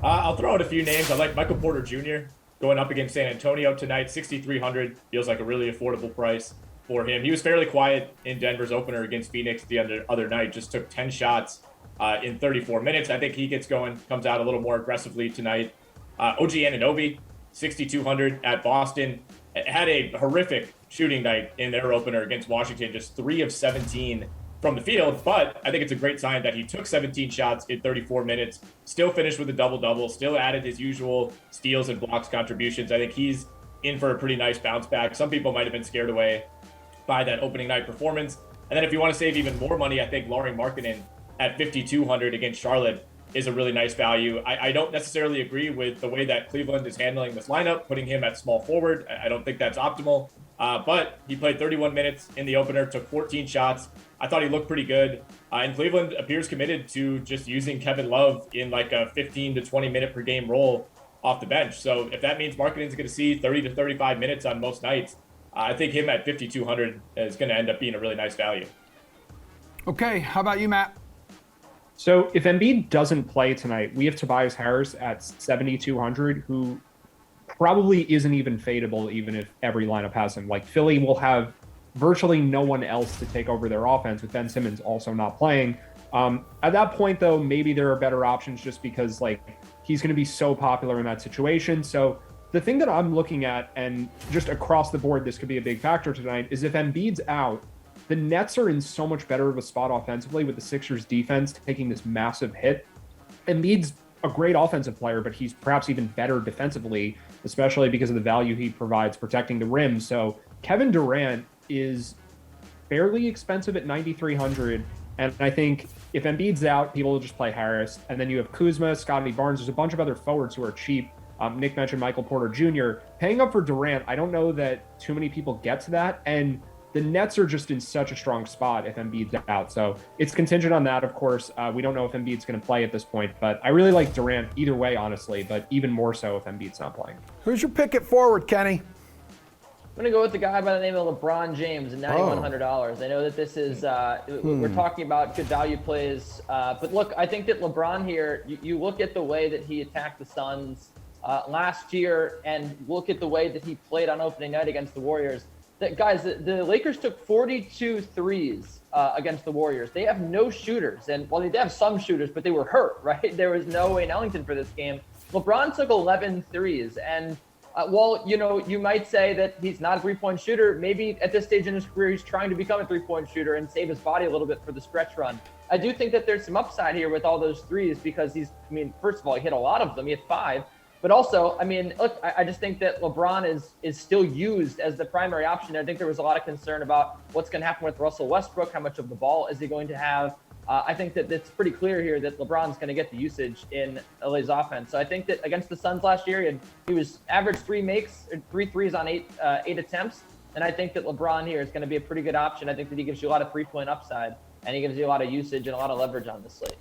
I'll throw out a few names. I like Michael Porter Jr. going up against San Antonio tonight. 6,300 feels like a really affordable price for him. He was fairly quiet in Denver's opener against Phoenix the other night. Just took 10 shots in 34 minutes. I think he gets going, comes out a little more aggressively tonight. OG Anunoby, 6,200 at Boston. Had a horrific shooting night in their opener against Washington, just 3 of 17 from the field. But I think it's a great sign that he took 17 shots in 34 minutes, still finished with a double-double, still added his usual steals and blocks contributions. I think he's in for a pretty nice bounce back. Some people might have been scared away by that opening night performance. And then if you want to save even more money, I think Lauri Markkanen at 5,200 against Charlotte is a really nice value. I don't necessarily agree with the way that Cleveland is handling this lineup, putting him at small forward. I don't think that's optimal. But he played 31 minutes in the opener, took 14 shots. I thought he looked pretty good. And Cleveland appears committed to just using Kevin Love in like a 15 to 20 minute per game role off the bench. So if that means Markkanen's going to see 30 to 35 minutes on most nights, I think him at 5,200 is going to end up being a really nice value. Okay, how about you, Matt? So if Embiid doesn't play tonight, we have Tobias Harris at 7,200, who probably isn't even fadeable, even if every lineup has him. Like, Philly will have virtually no one else to take over their offense, with Ben Simmons also not playing. At that point, though, maybe there are better options just because, like, he's going to be so popular in that situation. So the thing that I'm looking at, and just across the board, this could be a big factor tonight, is if Embiid's out, the Nets are in so much better of a spot offensively with the Sixers defense taking this massive hit. Embiid's a great offensive player, but he's perhaps even better defensively, especially because of the value he provides protecting the rim. So Kevin Durant is fairly expensive at 9,300. And I think if Embiid's out, people will just play Harris. And then you have Kuzma, Scotty Barnes. There's a bunch of other forwards who are cheap. Nick mentioned Michael Porter Jr. Paying up for Durant, I don't know that too many people get to that. And the Nets are just in such a strong spot if Embiid's out. So it's contingent on that, of course. We don't know if Embiid's going to play at this point, but I really like Durant either way, honestly, but even more so if Embiid's not playing. Who's your pick at forward, Kenny? I'm going to go with the guy by the name of LeBron James at $9,100. I know that this is, we're talking about good value plays, but look, I think that LeBron here, you look at the way that he attacked the Suns last year and look at the way that he played on opening night against the Warriors. Guys, the Lakers took 42 threes against the Warriors. They have no shooters. And well, they have some shooters, but they were hurt, right? There was no Wayne Ellington for this game. LeBron took 11 threes. And while, you might say that he's not a three-point shooter, maybe at this stage in his career, he's trying to become a three-point shooter and save his body a little bit for the stretch run. I do think that there's some upside here with all those threes because first of all, he hit a lot of them. He hit 5. But also, look, I just think that LeBron is still used as the primary option. I think there was a lot of concern about what's going to happen with Russell Westbrook. How much of the ball is he going to have? I think that it's pretty clear here that LeBron's going to get the usage in LA's offense. So I think that against the Suns last year, he was averaged 3 threes on 8 attempts. And I think that LeBron here is going to be a pretty good option. I think that he gives you a lot of 3-point upside, and he gives you a lot of usage and a lot of leverage on this slate.